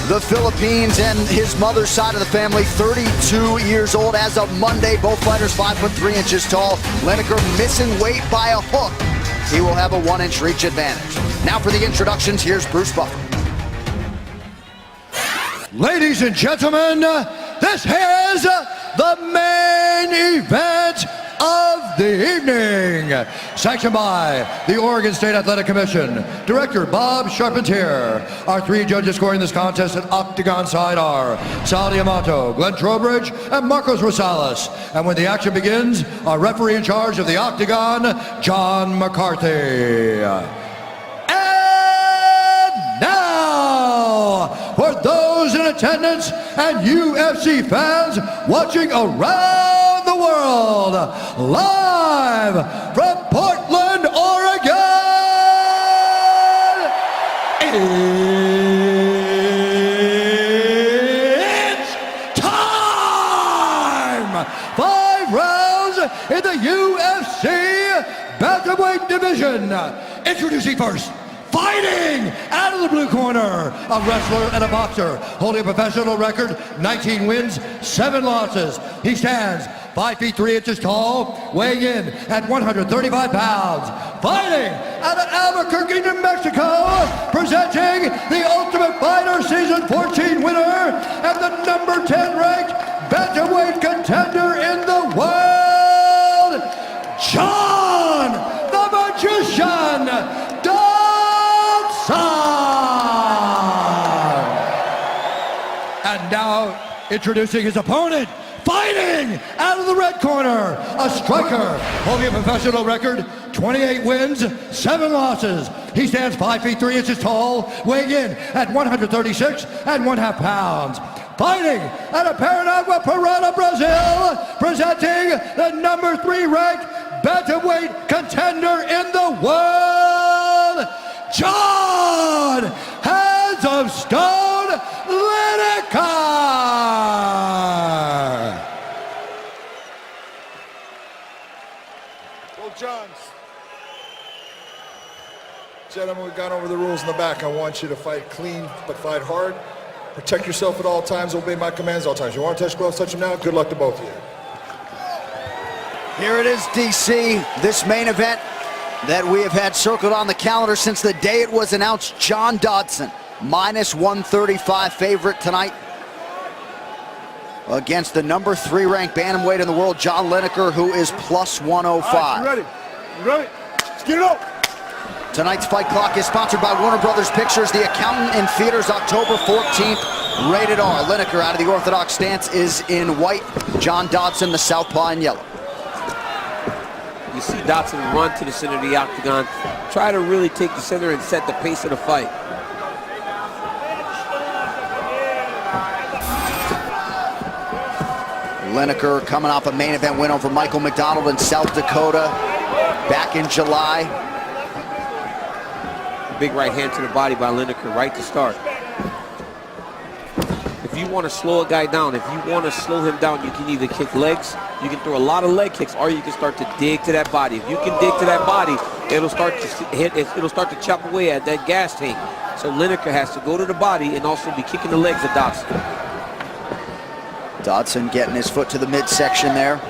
the Philippines, and his mother's side of the family, 32 years old as of Monday. Both fighters 5'3" tall. Lineker missing weight by a hook. He will have a 1-inch reach advantage. Now for the introductions, here's Bruce Buffer. Ladies and gentlemen, this is the main event of the evening. Sanctioned by the Oregon State Athletic Commission. Director Bob Charpentier. Our 3 judges scoring this contest at octagon side are Sal Diamato, Glenn Trowbridge, and Marcos Rosales. And when the action begins, our referee in charge of the octagon, John McCarthy. And now, for those in attendance and UFC fans watching around the world, live from Portland, Oregon, it's time! 5 rounds in the UFC bantamweight division. Introducing first, fighting out of the blue corner, a wrestler and a boxer, holding a professional record, 19 wins, 7 losses. He stands 5'3" tall, weighing in at 135 pounds. Fighting out of Albuquerque, New Mexico, presenting the Ultimate Fighter Season 14 winner and the number 10 ranked bantamweight contender in the world, John the Magician Dodson! And now, introducing his opponent, fighting out of the red corner, a striker holding a professional record, 28 wins, 7 losses. He stands 5'3" tall, weighing in at 136 1/2 pounds. Fighting out of Paranagua, Parana, Brazil, presenting the number 3 ranked bantamweight contender in the world, John Hands of Stone Lineker! Go Johns. Gentlemen, we've gone over the rules in the back. I want you to fight clean, but fight hard. Protect yourself at all times. Obey my commands at all times. You want to touch gloves, touch them now. Good luck to both of you. Here it is, DC, this main event that we have had circled on the calendar since the day it was announced. John Dodson, -135 favorite tonight against the number 3 ranked bantamweight in the world, John Lineker, who is +105. Right, you ready? You ready? Let's get it up. Tonight's fight clock is sponsored by Warner Brothers Pictures, The Accountant, in theaters October 14th, rated R. Lineker out of the orthodox stance is in white. John Dodson, the southpaw, in yellow. You see Dodson run to the center of the octagon, try to really take the center and set the pace of the fight. Lineker coming off a main event win over Michael McDonald in South Dakota back in July. Big right hand to the body by Lineker right to start. If you want to slow a guy down, if you want to slow him down, you can either kick legs, you can throw a lot of leg kicks, or you can start to dig to that body. If you can dig to that body, it'll start to hit, it'll start to chop away at that gas tank. So Lineker has to go to the body and also be kicking the legs of Dodson. Dodson getting his foot to the midsection there.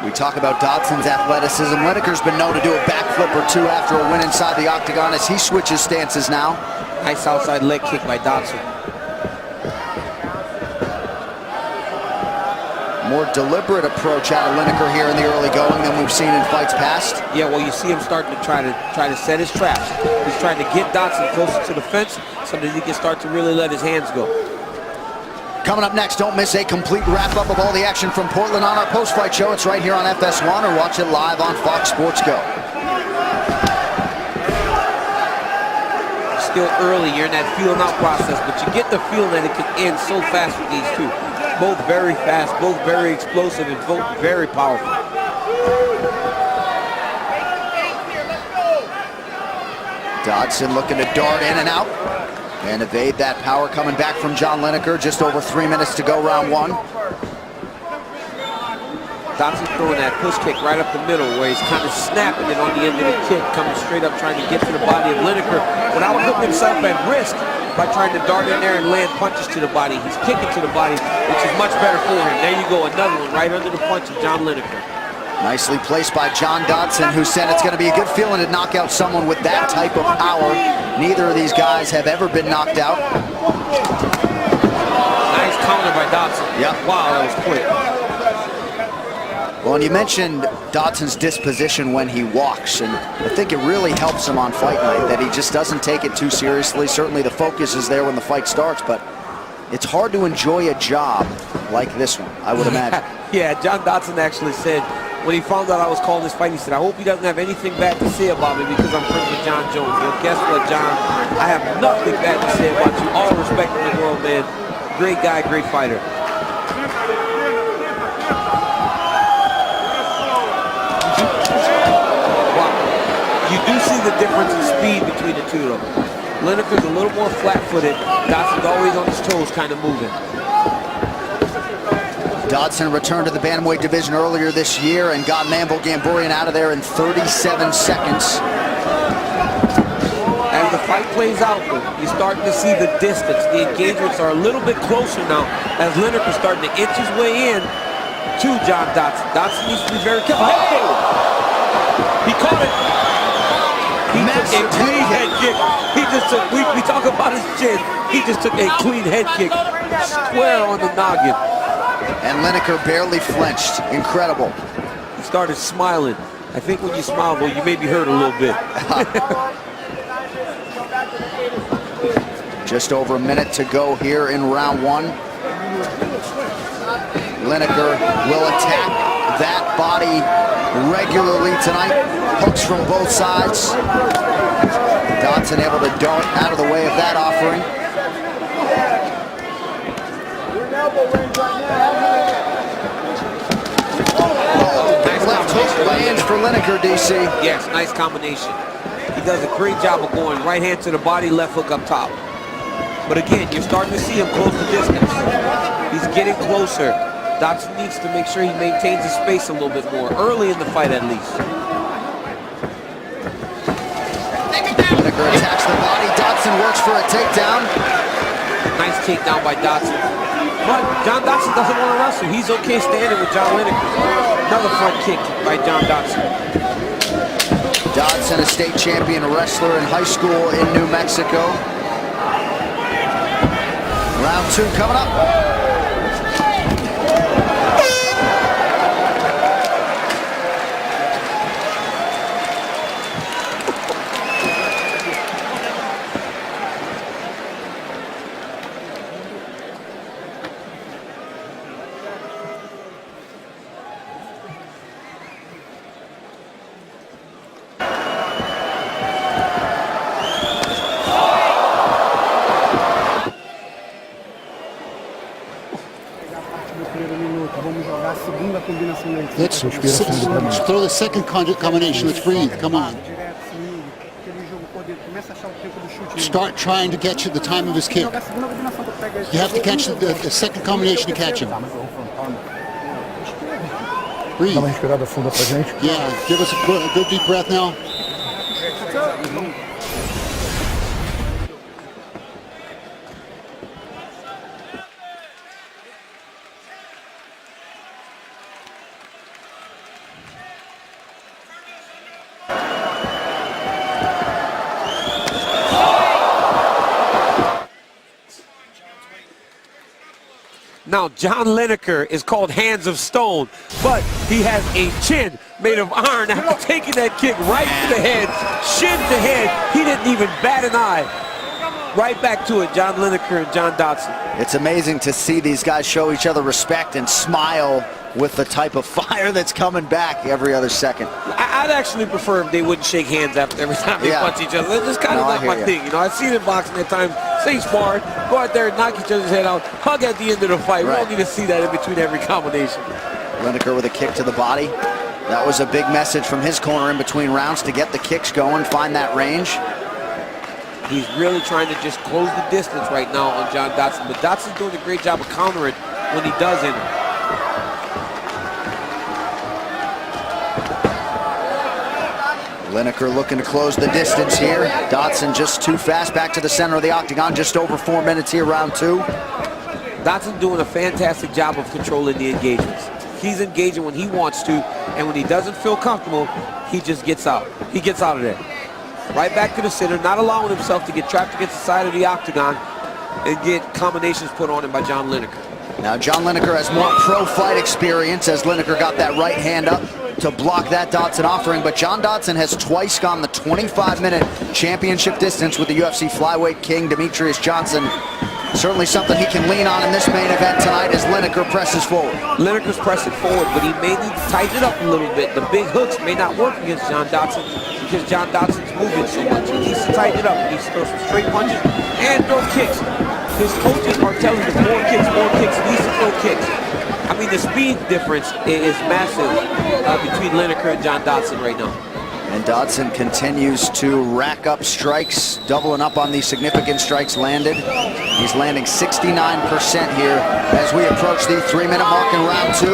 We talk about Dodson's athleticism. Lineker's been known to do a backflip or 2 after a win inside the octagon as he switches stances now. Nice outside leg kick by Dodson. More deliberate approach out of Lineker here in the early going than we've seen in fights past. Yeah, well, you see him starting to try to set his traps. He's trying to get Dodson closer to the fence so that he can start to really let his hands go. Coming up next, don't miss a complete wrap-up of all the action from Portland on our post-fight show. It's right here on FS1, or watch it live on Fox Sports Go. Still early, you're in that feeling out process, but you get the feeling that it can end so fast with these two. Both very fast, both very explosive, and both very powerful. Dodson looking to dart in and out and evade that power coming back from John Lineker. Just over 3 minutes to go, round one. Dodson's throwing that push kick right up the middle where he's kind of snapping it on the end of the kick, coming straight up trying to get to the body of lineker without putting himself at risk by trying to dart in there and land punches to the body. He's kicking to the body, which is much better for him. There you go, another one right under the punch of John Lineker. Nicely placed by John Dodson, who said it's going to be a good feeling to knock out someone with that type of power. Neither of these guys have ever been knocked out. Nice counter by Dodson. Yep. Wow, that was quick. Well, and you mentioned Dodson's disposition when he walks, and I think it really helps him on fight night that he just doesn't take it too seriously. Certainly the focus is there when the fight starts, but it's hard to enjoy a job like this one, I would imagine. Yeah, John Dodson actually said, when he found out I was calling this fight, he said, I hope he doesn't have anything bad to say about me because I'm friends with John Jones. Well, guess what, John? I have nothing bad to say about you. All respect in the world, man. Great guy, great fighter. You do see the difference in speed between the two of them. Lineker's a little more flat-footed. Dodson's always on his toes, kind of moving. Dodson returned to the bantamweight division earlier this year and got Mambo Gamborian out of there in 37 seconds. As the fight plays out, you're starting to see the distance. The engagements are a little bit closer now as Lineker's starting to inch his way in to John Dodson. Dodson needs to be very careful. Oh! He caught it. He took a clean head kick. He just took, we talk about his chin. He just took a clean head kick square on the noggin. And Lineker barely flinched. Incredible. He started smiling. I think when you smile, though, you may be hurt a little bit. Just over a minute to go here in round one. Lineker will attack that body regularly tonight. Hooks from both sides. Dodson able to dart out of the way of that offering. Left hook lands for Lineker, DC. Yes, nice combination. He does a great job of going right hand to the body, left hook up top. But again, you're starting to see him close the distance. He's getting closer. Dodson needs to make sure he maintains his space a little bit more, early in the fight at least. Lineker attacks the body. Dodson works for a takedown. Nice takedown by Dodson. But John Dodson doesn't want to wrestle. He's okay standing with John Lineker. Another front kick by John Dodson. Dodson, a state champion wrestler in high school in New Mexico. Round two coming up. Let's throw the second combination. Let's breathe. Come on. Start trying to catch the time of his kick. You have to catch the second combination to catch him. Breathe. Yeah, give us a good deep breath now. Now, John Lineker is called Hands of Stone, but he has a chin made of iron after taking that kick right to the head, shin to head. He didn't even bat an eye. Right back to it, John Lineker and John Dodson. It's amazing to see these guys show each other respect and smile with the type of fire that's coming back every other second. I'd actually prefer if they wouldn't shake hands after every time they punch each other. That's just kind of not my thing. You know, I've seen it in boxing at times. Say spar, go out there and knock each other's head out, hug at the end of the fight. We don't need to see that in between every combination. Lineker with a kick to the body. That was a big message from his corner in between rounds to get the kicks going, find that range. He's really trying to just close the distance right now on John Dodson, but Dodson's doing a great job of countering when he does enter. Lineker looking to close the distance here. Dodson just too fast back to the center of the octagon. Just over 4 minutes here, round 2. Dodson's doing a fantastic job of controlling the engagements. He's engaging when he wants to, and when he doesn't feel comfortable, he just gets out. He gets out of there. Right back to the center, not allowing himself to get trapped against the side of the octagon and get combinations put on him by John Lineker. Now John Lineker has more pro fight experience, as Lineker got that right hand up to block that Dodson offering, but John Dodson has twice gone the 25-minute championship distance with the UFC flyweight king Demetrius Johnson. Certainly something he can lean on in this main event tonight as Lineker presses forward. Lineker's pressing forward, but he may need to tighten it up a little bit. The big hooks may not work against John Dodson because John Dodson's moving so much. He needs to tighten it up. He needs to throw some straight punches and throw kicks. His coaches are telling him more kicks, he needs to throw kicks. I mean, the speed difference is massive between Lineker and John Dodson right now. And Dodson continues to rack up strikes, doubling up on these significant strikes landed. He's landing 69% here as we approach the 3-minute mark in round 2.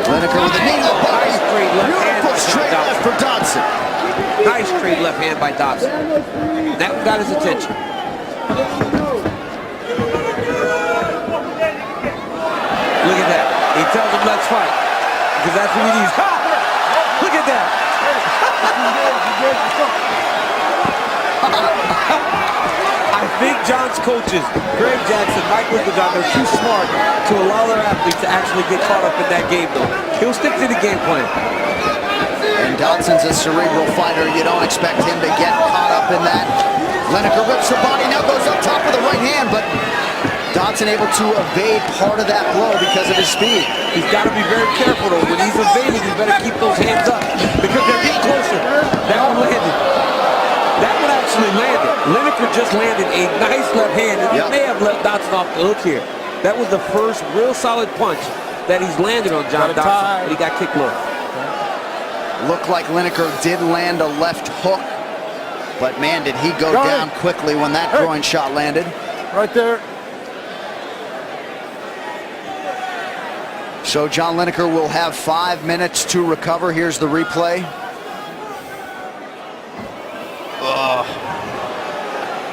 Lineker with a knee to the body. Nice straight left hand. Beautiful straight left for Dodson. Nice straight left hand by Dodson. That got his attention. Look at that. He tells him, let's fight. Because that's what he needs. Ha! Look at that. I think John's coaches, Greg Jackson, Mike Littlejohn, they're too smart to allow their athletes to actually get caught up in that game, though. He'll stick to the game plan. And Dodson's a cerebral fighter. You don't expect him to get caught up in that. Lineker whips the body, now goes up top with the right hand, but Dodson able to evade part of that blow because of his speed. He's got to be very careful, though. When he's evading, he better keep those hands up because they're getting closer. That one landed. That one actually landed. Lineker just landed a nice left hand, and he may have let Dodson off the hook here. That was the first real solid punch that he's landed on John Dodson, but he got kicked low. Looked like Lineker did land a left hook, but man, did he go down quickly when that groin shot landed. Right there. So John Lineker will have 5 minutes to recover. Here's the replay.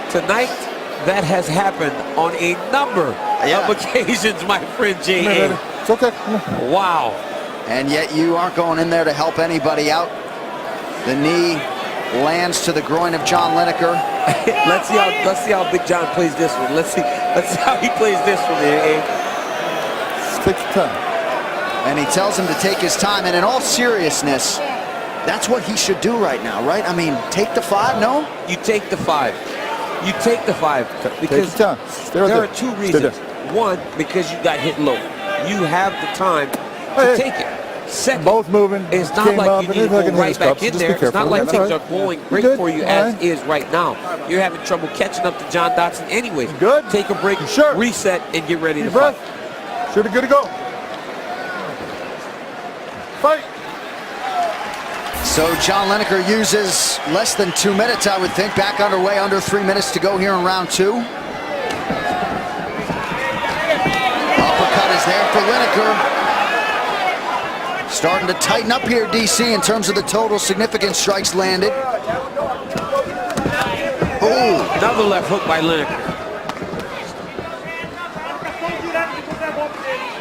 Tonight, that has happened on a number of occasions, my friend J.A. It's okay. Wow. And yet you aren't going in there to help anybody out. The knee lands to the groin of John Lineker. let's see how Big John plays this one. Let's see how he plays this one here. 6-10. And he tells him to take his time. And in all seriousness, that's what he should do right now, right? I mean, take the 5, no? You take the 5. You take the 5 because there are 2 reasons. One, because you got hit low. You have the time to take it. Second, both moving. It's not like you need to go right back in there. It's not like things are going great for you as is right now. You're having trouble catching up to John Dodson anyways. Good. Take a break, reset, and get ready to fight. Should be good to go. Fight. So John Lineker uses less than 2 minutes, I would think. Back underway, under 3 minutes to go here in round 2. Uppercut is there for Lineker. Starting to tighten up here, DC, in terms of the total significant strikes landed. Ooh, another left hook by Lineker.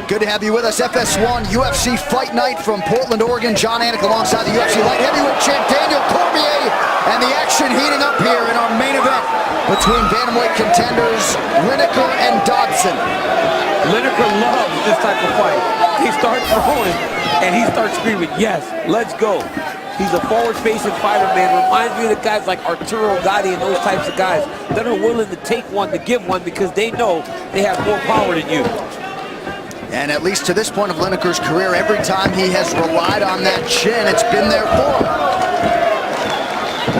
Good to have you with us. FS1 UFC Fight Night from Portland, Oregon. John Anik alongside the UFC light heavyweight champ Daniel Cormier. And the action heating up here in our main event between bantamweight contenders Lineker and Dodson. Lineker loves this type of fight. He starts throwing and he starts screaming, yes, let's go. He's a forward-facing fighter, man. Reminds me of the guys like Arturo Gatti and those types of guys that are willing to take one to give one because they know they have more power than you. And at least to this point of Lineker's career, every time he has relied on that chin, it's been there for him.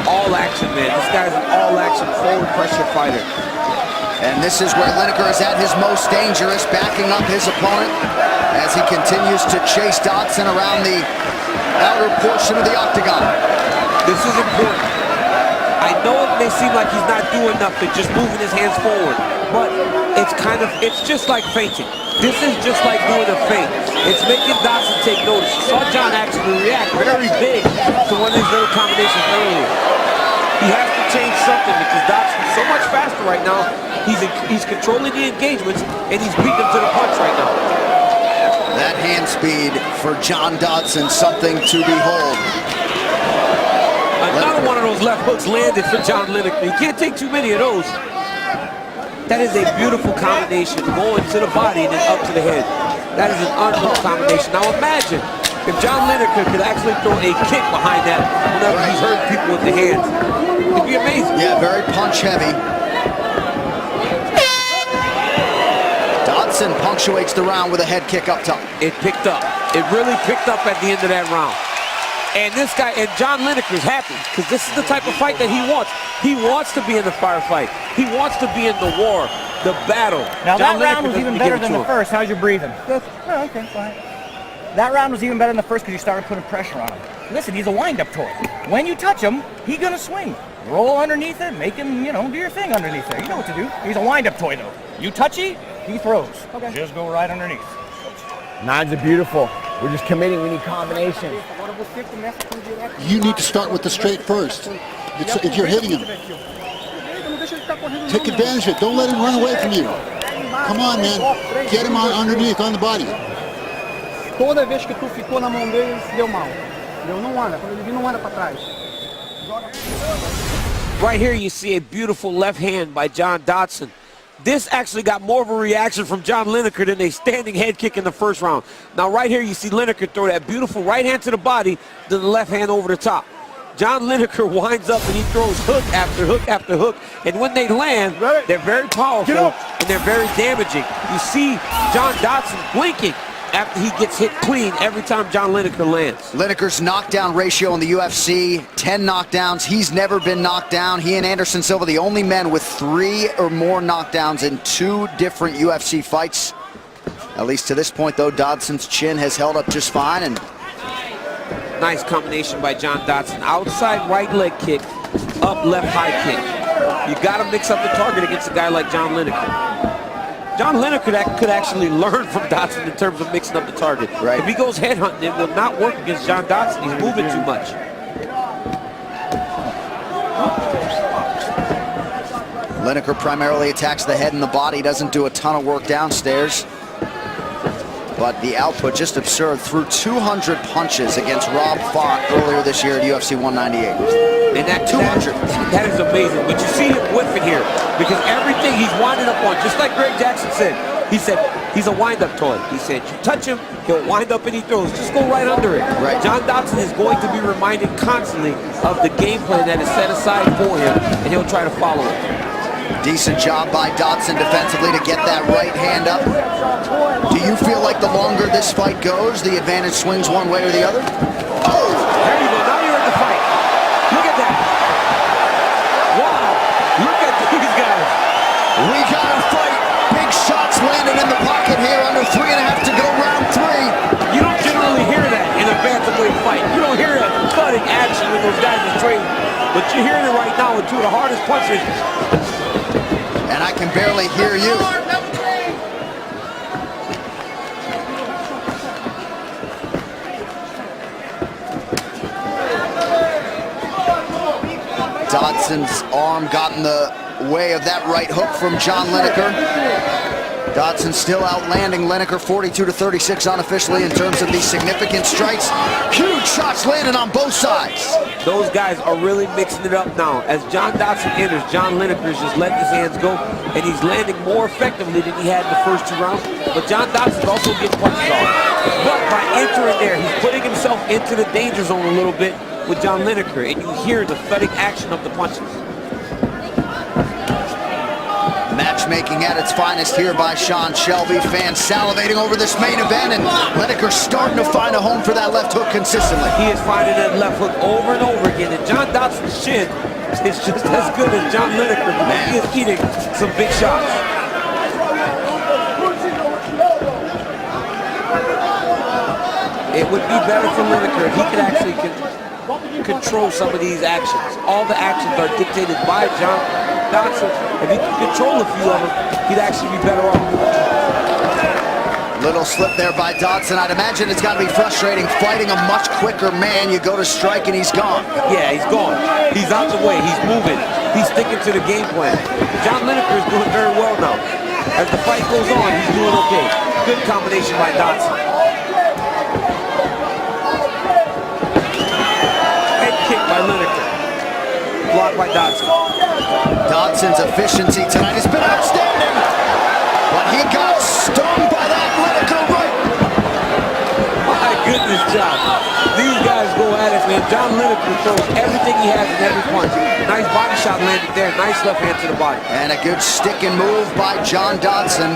All action, man. This guy's an all-action forward pressure fighter. And this is where Lineker is at his most dangerous, backing up his opponent as he continues to chase Dodson around the outer portion of the octagon. This is important. I know it may seem like he's not doing nothing, just moving his hands forward, but it's just like feinting. This is just like doing a feint. It's making Dodson take notice. You saw John actually react very big to one of these little combinations earlier. He has to change something because Dodson's so much faster right now. He's controlling the engagements, and he's beating him to the punch right now. That hand speed for John Dodson, something to behold. Another one of those left hooks landed for John Lineker. You can't take too many of those. That is a beautiful combination, going to the body and then up to the head. That is an unreal combination. Now imagine if John Lineker could actually throw a kick behind that whenever he's hurting people with the hands. It'd be amazing. Yeah, very punch heavy. Dodson punctuates the round with a head kick up top. It picked up. It really picked up at the end of that round. And this guy, and John Lineker is happy because this is the type of fight that he wants. He wants to be in the firefight. He wants to be in the war, the battle. Now John that round Lineker was even better than the first. How's your breathing? Good. Oh, okay, fine. That round was even better than the first because you started putting pressure on him. Listen, he's a wind-up toy. When you touch him, he's gonna swing. Roll underneath it, make him, you know, do your thing underneath there. You know what to do. He's a wind-up toy though. You touchy, he throws. Okay. Just go right underneath. Nines are beautiful. We're just committing. We need combinations. You need to start with the straight first. If you're hitting him, take advantage of it. Don't let him run away from you. Come on, man. Get him on underneath, on the body. Toda vez que tu ficou na mão dele, ele se deu mal. Não anda, quando ele vir, não anda para trás. Right here you see a beautiful left hand by John Dodson. This actually got more of a reaction from John Lineker than a standing head kick in the first round. Now right here you see Lineker throw that beautiful right hand to the body, then the left hand over the top. John Lineker winds up and he throws hook after hook after hook. And when they land, they're very powerful and they're very damaging. You see John Dodson blinking after he gets hit clean every time John Lineker lands. Lineker's knockdown ratio in the UFC, 10 knockdowns. He's never been knocked down. He and Anderson Silva, the only men with 3 or more knockdowns in 2 different UFC fights. At least to this point, though, Dodson's chin has held up just fine. And nice combination by John Dodson. Outside right leg kick, up left high kick. You got to mix up the target against a guy like John Lineker. John Lineker could actually learn from Dodson in terms of mixing up the target. Right. If he goes headhunting, it will not work against John Dodson. He's moving too much. Lineker primarily attacks the head and the body, doesn't do a ton of work downstairs. But the output just absurd. Threw 200 punches against Rob Font earlier this year at UFC 198. And that 200, that is amazing. But you see him whiffing here because everything he's winding up on, just like Greg Jackson said. He said he's a wind-up toy. He said you touch him, he'll wind up and he throws. Just go right under it. Right. John Dodson is going to be reminded constantly of the game plan that is set aside for him, and he'll try to follow it. Decent job by Dodson defensively to get that right hand up. Do you feel like the longer this fight goes, the advantage swings one way or the other? Oh! There you go. Now you're in the fight. Look at that. Wow. Look at these guys. We got a fight. Big shots landed in the pocket here. Under 3.5 to go, round 3. You don't generally hear that in a bantamweight fight. You don't hear that thudding action when those guys are trading. But you're hearing it right now with 2 of the hardest punchers. And I can barely hear you. Dodson's arm got in the way of that right hook from John Lineker. Dodson still outlanding Lineker 42-36 unofficially in terms of these significant strikes. Huge shots landed on both sides. Those guys are really mixing it up now. As John Dodson enters, John Lineker is just letting his hands go, and he's landing more effectively than he had in the first 2 rounds. But John Dodson's also getting punches off. But by entering there, he's putting himself into the danger zone a little bit with John Lineker, and you hear the thudding action of the punches. Matchmaking at its finest here by Sean Shelby. Fans salivating over this main event, and Lineker starting to find a home for that left hook consistently. He is finding that left hook over and over again, and John Dodson's chin is just as good as John Lineker. He is eating some big shots. It would be better for Lineker if he could actually control some of these actions. All the actions are dictated by John Dodson, if he could control a few of them, he'd actually be better off. Little slip there by Dodson. I'd imagine it's got to be frustrating fighting a much quicker man. You go to strike and he's gone. Yeah, he's gone. He's out the way. He's moving. He's sticking to the game plan. John Lineker is doing very well now. As the fight goes on, he's doing okay. Good combination by Dodson. Head kick by Lineker. Blocked by Dodson. Dodson's efficiency tonight has been outstanding. But he got stung by that Lineker right. My goodness, John. These guys go at it, man. John Lineker throws everything he has in every punch. Nice body shot landed there. Nice left hand to the body. And a good stick and move by John Dodson.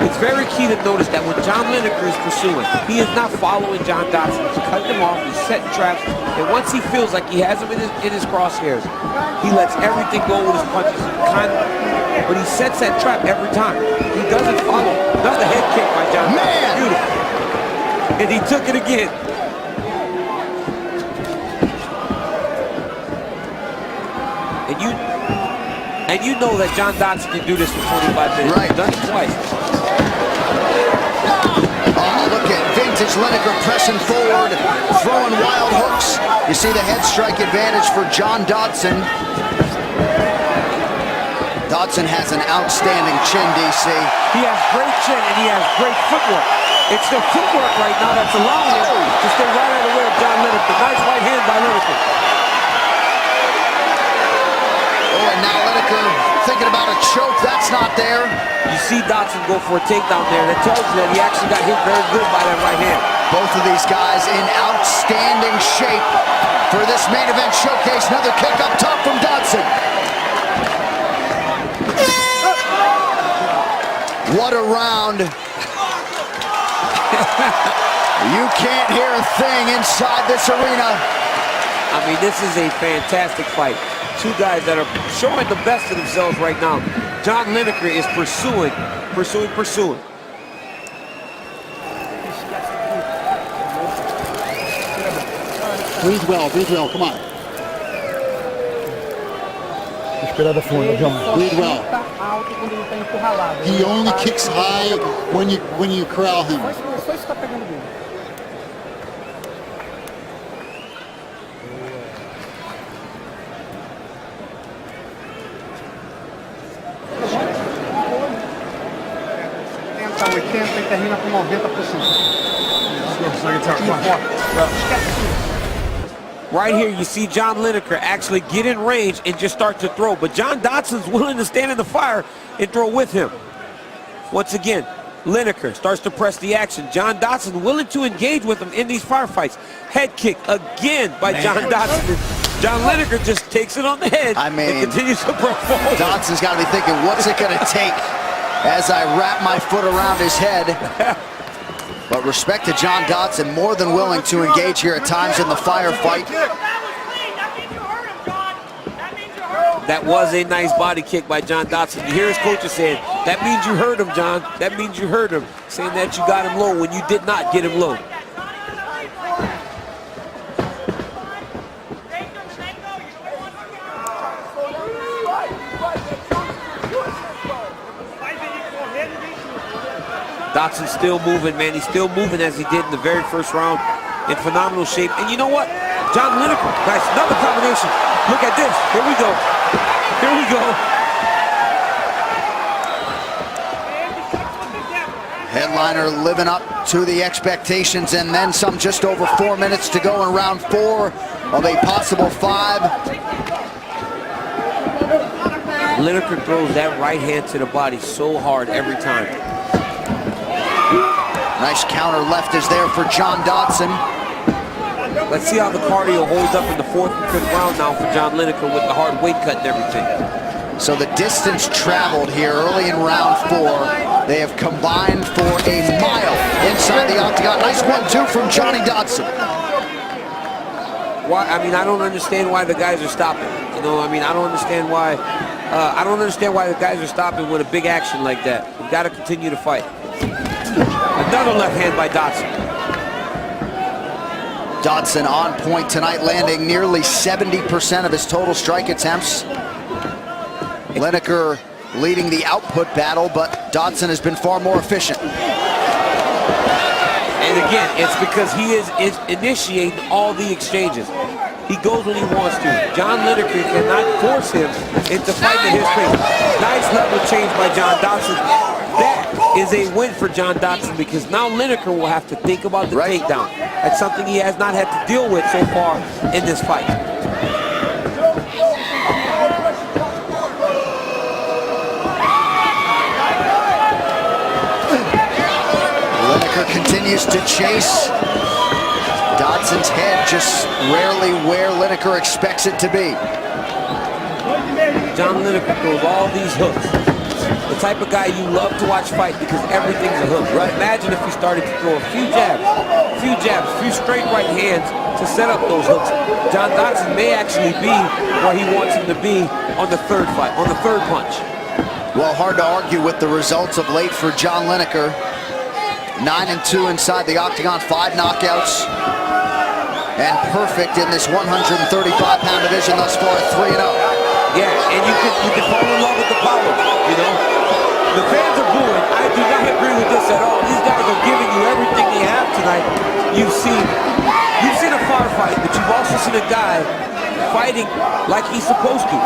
It's very key to notice that when John Lineker is pursuing, he is not following John Dodson. He's cutting him off. He's setting traps. And once he feels like he has him in his crosshairs, he lets everything go with his punches. But he sets that trap every time. He doesn't follow. Another head kick by John. Man! Beautiful. And he took it again. And you know that John Dodson can do this for 25 minutes. Right. He's done it twice. Oh, look at vintage Lineker pressing forward, throwing wild hooks. You see the head strike advantage for John Dodson. Dodson has an outstanding chin, DC. He has great chin and he has great footwork. It's the footwork right now that's allowing him to stay right out of the way of John Lineker. Nice right hand by Lineker. Oh, and now Lineker thinking about a choke. That's not there. You see Dodson go for a takedown there. That tells you that he actually got hit very good by that right hand. Both of these guys in outstanding shape for this main event showcase. Another kick up top from Dodson. What a round. You can't hear a thing inside this arena. I mean, this is a fantastic fight. Two guys that are showing the best of themselves right now. John Lineker is pursuing. Breathe well, come on. Esperar da fundo, John. Breathe well. Alto quando ele tá encurralado. He only kicks high when you corral him. Só isso tá pegando dele. Tenta 80 e termina com 90%. Right here, you see John Lineker actually get in range and just start to throw. But John Dodson's willing to stand in the fire and throw with him. Once again, Lineker starts to press the action. John Dodson willing to engage with him in these firefights. Head kick again by John Dodson. John Lineker just takes it on the head and continues to perform. Dodson's got to be thinking, what's it going to take as I wrap my foot around his head? But respect to John Dodson, more than willing to engage here at times in the firefight. That was a nice body kick by John Dodson. You hear his coach saying, that means you hurt him, John. That means you hurt him. Saying that you got him low when you did not get him low. Dodson's still moving, man. He's still moving as he did in the very first round. In phenomenal shape. And you know what? John Lineker, guys, another combination. Look at this. Here we go. Here we go. Headliner living up to the expectations and then some. Just over 4 minutes to go in round 4 of a possible 5. Lineker throws that right hand to the body so hard every time. Nice counter left is there for John Dodson. Let's see how the cardio holds up in the 4th and 5th round now for John Lineker with the hard weight cut and everything. So the distance traveled here early in round 4, they have combined for a mile inside the octagon. Nice 1-2 from Johnny Dodson. Why? I mean, I don't understand why the guys are stopping. You know, I mean, I don't understand why. I don't understand why the guys are stopping with a big action like that. We've got to continue to fight. Another left hand by Dodson. Dodson on point tonight, landing nearly 70% of his total strike attempts. Lineker leading the output battle, but Dodson has been far more efficient. And again, it's because he is initiating all the exchanges. He goes when he wants to. John Lineker cannot force him into fighting at his pace. Nice level change by John Dodson. That is a win for John Dodson because now Lineker will have to think about the takedown. That's something he has not had to deal with so far in this fight. Lineker continues to chase. Dodson's head just rarely where Lineker expects it to be. John Lineker throws all these hooks. The type of guy you love to watch fight because everything's a hook. Right? Imagine if he started to throw a few jabs, a few straight right hands to set up those hooks. John Dodson may actually be where he wants him to be on the third fight, on the third punch. Well, hard to argue with the results of late for John Lineker. 9-2 inside the octagon, 5 knockouts. And perfect in this 135-pound division thus far at 3-0. Yeah, and you can fall in love with the power, you know? The fans are booing. I do not agree with this at all. These guys are giving you everything they have tonight. You've seen a firefight, but you've also seen a guy fighting like he's supposed to.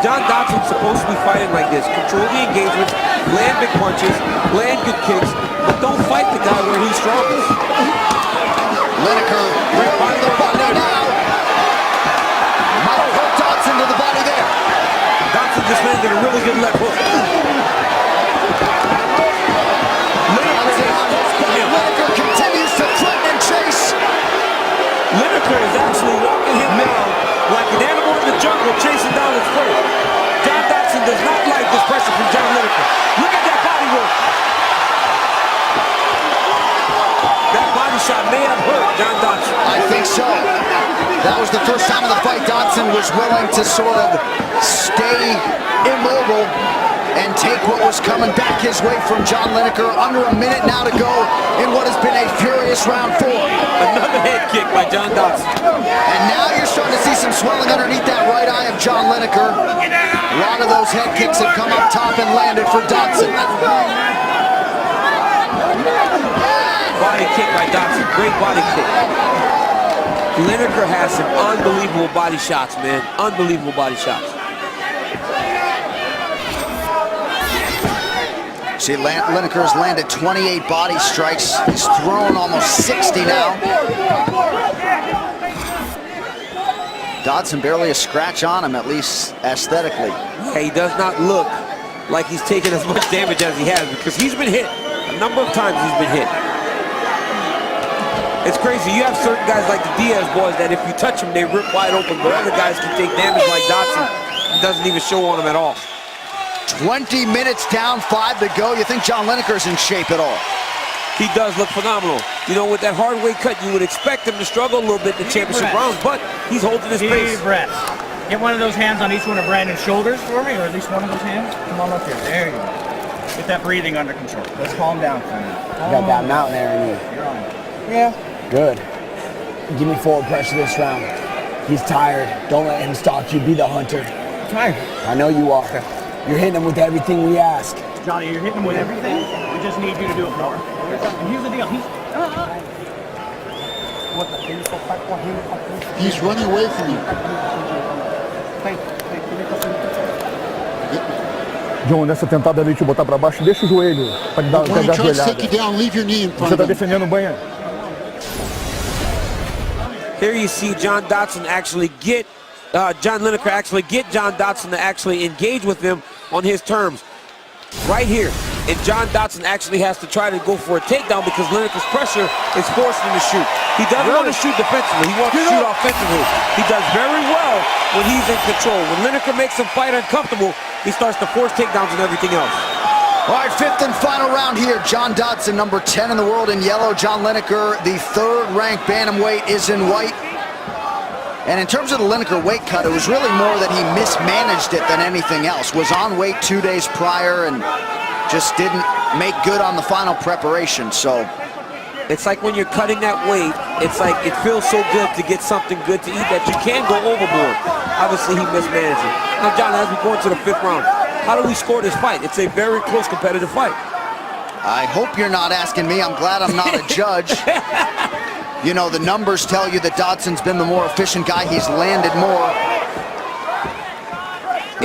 John Dodson's supposed to be fighting like this. Control the engagements, land big punches, land good kicks, but don't fight the guy where he's strongest. Lineker right by the body now. Might have hurt Dodson to the body there. Dodson just landed a really good left hook. Lineker continues to threaten and chase. Lineker is actually walking him down like an animal in the jungle chasing down his prey. John Dodson does not like this pressure from John Lineker. Look at that body work. That body shot may have hurt John Dodson. I think so. That was the first time in the fight Dodson was willing to sort of stay immobile and take what was coming back his way from John Lineker. Under a minute now to go in what has been a furious round 4. Another head kick by John Dodson. And now you're starting to see some swelling underneath that right eye of John Lineker. A lot of those head kicks have come up top and landed for Dodson. Body kick by Dodson, great body kick. Lineker has some unbelievable body shots, man. Unbelievable body shots. See, Lineker has landed 28 body strikes. He's thrown almost 60 now. Dodson barely a scratch on him, at least aesthetically. Yeah, he does not look like he's taken as much damage as he has because he's been hit. A number of times he's been hit. It's crazy. You have certain guys like the Diaz boys that if you touch them, they rip wide open, but other guys can take damage like Dodson. It doesn't even show on him at all. 20 minutes down, 5 to go. You think John Lineker's in shape at all? He does look phenomenal. You know, with that hard weight cut, you would expect him to struggle a little bit in the championship rounds, but he's holding his pace. Deep breath. Get one of those hands on each one of Brandon's shoulders for me, or at least one of those hands. Come on up here. There you go. Get that breathing under control. Let's calm down for me. You got that mountain air in you. You're on it. Yeah. Good. Give me forward pressure this round. He's tired. Don't let him stalk you. Be the hunter. Tired. I know you are. You're hitting him with everything we ask. Johnny, you're hitting him with everything. We just need you to do it more. And here's the deal. He's running away from you. John, nessa tentada ali te botar para baixo, deixa o joelho para dar When he tries to joelhada. take you down, leave your knee in front Você of está him. defendendo bem. Here you see John Dodson actually get, John Lineker actually get John Dodson to actually engage with him on his terms. Right here. And John Dodson actually has to try to go for a takedown because Lineker's pressure is forcing him to shoot. He doesn't want to shoot defensively. He wants to shoot offensively. He does very well when he's in control. When Lineker makes him fight uncomfortable, he starts to force takedowns and everything else. All right, 5th and final round here. John Dodson, number 10 in the world in yellow. John Lineker, the 3rd-ranked bantamweight, is in white. And in terms of the Lineker weight cut, it was really more that he mismanaged it than anything else. Was on weight 2 days prior and just didn't make good on the final preparation. So it's like when you're cutting that weight it's like it feels so good to get something good to eat that you can go overboard. Obviously, he mismanaged it. Now, John, as we go into the 5th round, how do we score this fight? It's a very close competitive fight. I hope you're not asking me. I'm glad I'm not a judge. You know, the numbers tell you that Dodson's been the more efficient guy. He's landed more.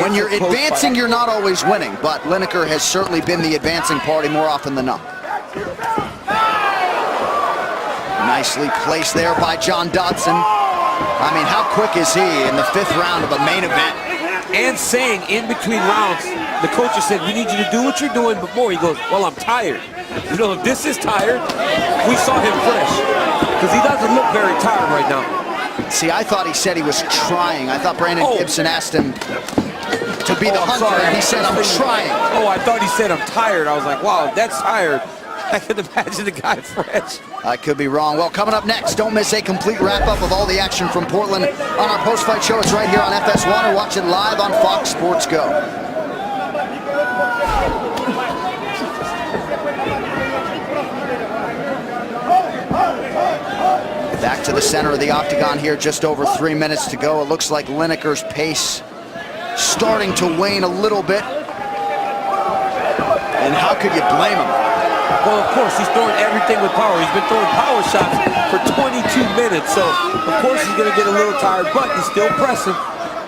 When you're advancing, you're not always winning, but Lineker has certainly been the advancing party more often than not. Nicely placed there by John Dodson. I mean, how quick is he in the 5th round of a main event? And saying in between rounds, the coach has said, we need you to do what you're doing, but more. He goes, well, I'm tired. You know, if this is tired, we saw him fresh, because he doesn't look very tired right now. See, I thought he said he was trying. I thought Brandon Gibson asked him to be the hunter, and he said, I'm trying. Oh, I thought he said, I'm tired. I was like, wow, if that's tired, I could imagine the guy fresh. I could be wrong. Well, coming up next, don't miss a complete wrap-up of all the action from Portland on our post-fight show. It's right here on FS1, or watch it live on Fox Sports Go. Back to the center of the octagon here, just over 3 minutes to go. It looks like Lineker's pace starting to wane a little bit. And how could you blame him? Well, of course, he's throwing everything with power. He's been throwing power shots for 22 minutes, so of course he's going to get a little tired, but he's still pressing.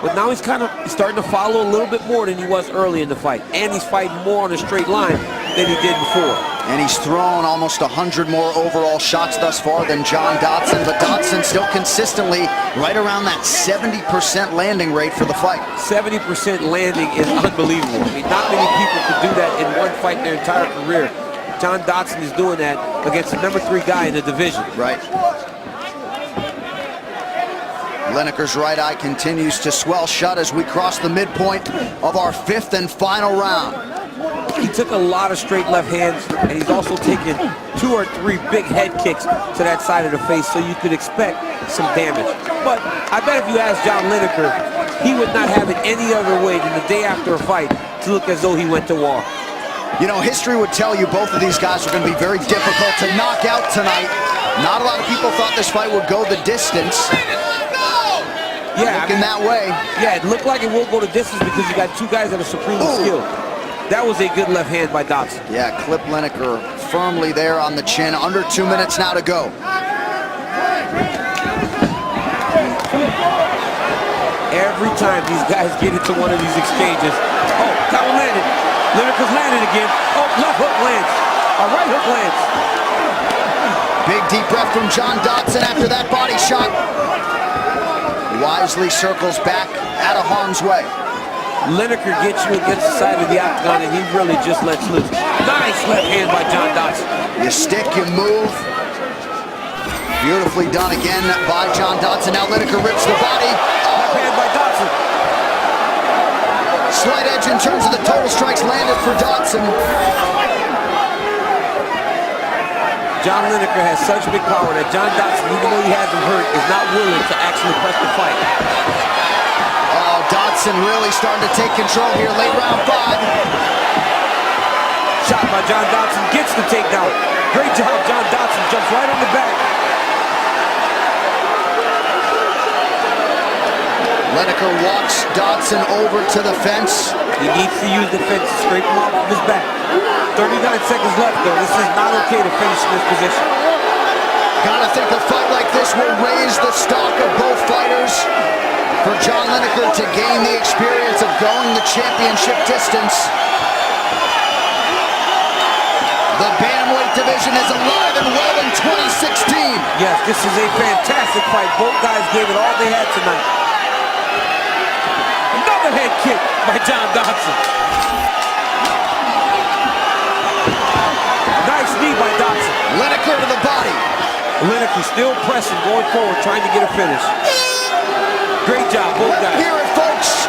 But now he's starting to follow a little bit more than he was early in the fight, and he's fighting more on a straight line than he did before. And he's thrown almost 100 more overall shots thus far than John Dodson, but Dodson still consistently right around that 70% landing rate for the fight. 70% landing is unbelievable. I mean, not many people could do that in one fight in their entire career. John Dodson is doing that against the #3 guy in the division. Right. Lineker's right eye continues to swell shut as we cross the midpoint of our 5th and final round. He took a lot of straight left hands, and he's also taken 2 or 3 big head kicks to that side of the face, so you could expect some damage. But I bet if you ask John Lineker, he would not have it any other way than the day after a fight to look as though he went to war. You know, history would tell you both of these guys are going to be very difficult to knock out tonight. Not a lot of people thought this fight would go the distance. Yeah, looking that way. Yeah, it looked like it will go the distance because you got 2 guys that are supremely skilled. That was a good left hand by Dodson. Yeah, clip Lineker firmly there on the chin. Under 2 minutes now to go. Every time these guys get into one of these exchanges, oh, that one landed. Lineker's landed again. Oh, left hook lands. A right hook lands. Big deep breath from John Dodson after that body shot. Wisely circles back out of harm's way. Lineker gets you against the side of the octagon, and he really just lets loose. Nice left hand by John Dodson. You stick, you move. Beautifully done again by John Dodson. Now Lineker rips the body. Left hand by Dodson. Slight edge in terms of the total strikes landed for Dodson. John Lineker has such big power that John Dodson, even though he has him hurt, is not willing to actually press the fight. Oh, Dodson really starting to take control here, late round 5. Shot by John Dodson, gets the takedown. Great job, John Dodson jumps right on the back. Lineker walks Dodson over to the fence. He needs to use the fence to scrape him off of his back. 39 seconds left, though. This is not okay to finish in this position. Gotta think a fight like this will raise the stock of both fighters. For John Lineker to gain the experience of going the championship distance. The bantamweight division is alive and well in 2016. Yes, this is a fantastic fight. Both guys gave it all they had tonight. Another head kick by John Dodson. Nice knee by Dodson. Lineker to the body. Lineker still pressing, going forward, trying to get a finish. Great job, both guys. Hear it, folks.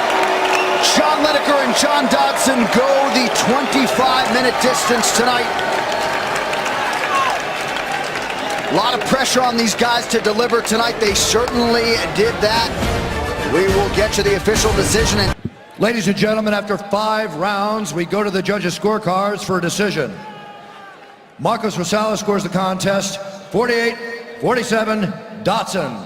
John Lineker and John Dodson go the 25-minute distance tonight. A lot of pressure on these guys to deliver tonight. They certainly did that. We will get to the official decision. Ladies and gentlemen, after 5 rounds, we go to the judges' scorecards for a decision. Marcos Rosales scores the contest 48 48-47 Dodson.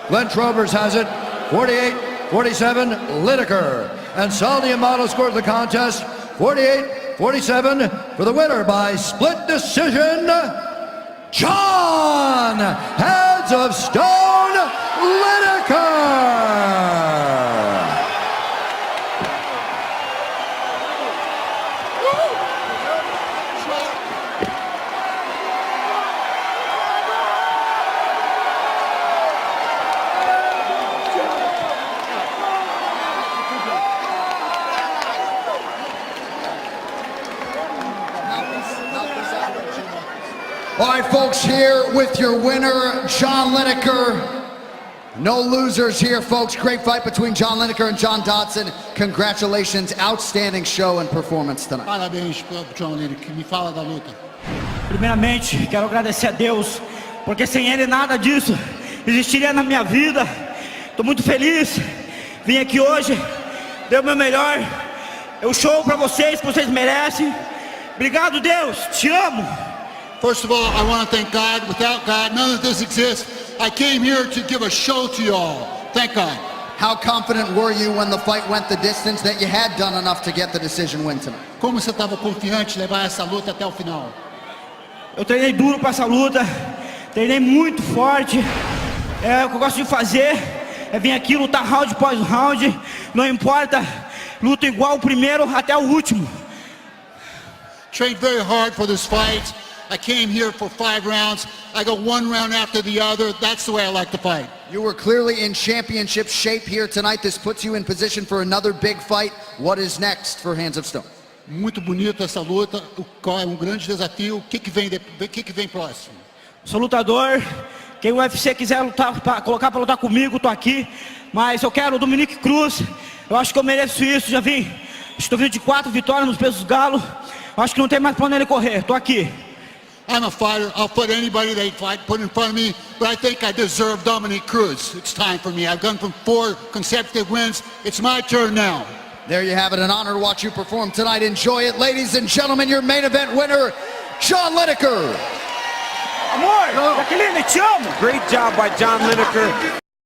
Glenn Trobers has it 48-47 Lineker. And Saldi Amato scores the contest 48-47 for the winner by split decision, John Heads of Stone Lineker. All right, folks, here with your winner, John Lineker. No losers here, folks. Great fight between John Lineker and John Dodson. Congratulations, outstanding show and performance tonight. Parabéns pro John Lineker. Me fala da luta. Primeiramente, quero agradecer a Deus, porque sem Ele nada disso existiria na minha vida. Estou muito feliz. Vim aqui hoje, dei o meu melhor. Eu show para vocês, que vocês merecem. Obrigado, Deus. Te amo. First of all, I want to thank God. Without God, none of this exists. I came here to give a show to you all. Thank God. How confident were you when the fight went the distance that you had done enough to get the decision win tonight? Como você estava confiante em levar essa luta até o final? Eu treinei duro para essa luta, treinei muito forte. O que eu gosto de fazer é vir aqui lutar round após round. Não importa, luto igual o primeiro até o último. Trained very hard for this fight. I came here for 5 rounds. I go one round after the other. That's the way I like to fight. You were clearly in championship shape here tonight. This puts you in position for another big fight. What is next for Hands of Stone? Muito bonita essa luta. É grande desafio. O que vem próximo? Sou lutador. Quem o UFC quiser lutar, colocar para lutar comigo, tô aqui. Mas eu quero o Dominique Cruz. Eu acho que eu mereço isso. Estou vindo de 4 vitórias nos pesos galo. Eu acho que não tem mais para onde ele correr. Tô aqui. I'm a fighter. I'll fight anybody they put in front of me, but I think I deserve Dominique Cruz. It's time for me. I've gone from 4 consecutive wins. It's my turn now. There you have it. An honor to watch you perform tonight. Enjoy it. Ladies and gentlemen, your main event winner, John Lineker. Amor, Jacqueline, te amo. Great job by John Lineker.